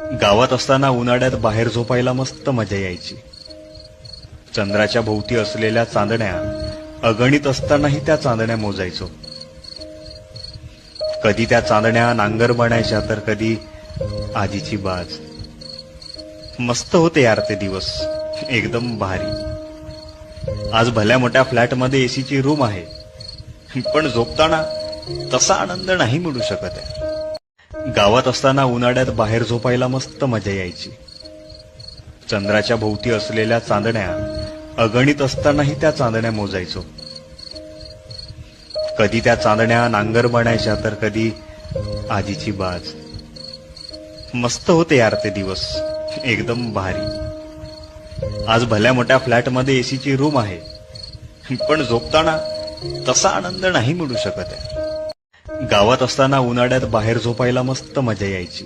गावात असताना उन्हाळ्यात बाहेर झोपायला मस्त मजा यायची. चंद्राच्या भोवती असलेल्या चांदण्या अगणित असतानाही त्या चांदण्या मोजायचो. कधी त्या चांदण्या नांगर बनायच्या तर कधी आजीची बाज. मस्त होते यार ते दिवस, एकदम भारी. आज भल्या मोठ्या फ्लॅटमध्ये एसीची रूम आहे, पण झोपताना तसा आनंद नाही मिळू शकत आहे. गावात असताना उन्हाळ्यात बाहेर झोपायला मस्त मजा यायची. चंद्राच्या भोवती असलेल्या चांदण्या अगणित असतानाही त्या चांदण्या मोजायचो. कधी त्या चांदण्या नांगर बनायच्या तर कधी आजीची बाज. मस्त होते यार ते दिवस, एकदम भारी. आज भल्या मोठ्या फ्लॅटमध्ये एसीची रूम आहे, पण झोपताना तसा आनंद नाही मिळू शकत आहे. गावात असताना उन्हाळ्यात बाहेर झोपायला मस्त मजा यायची.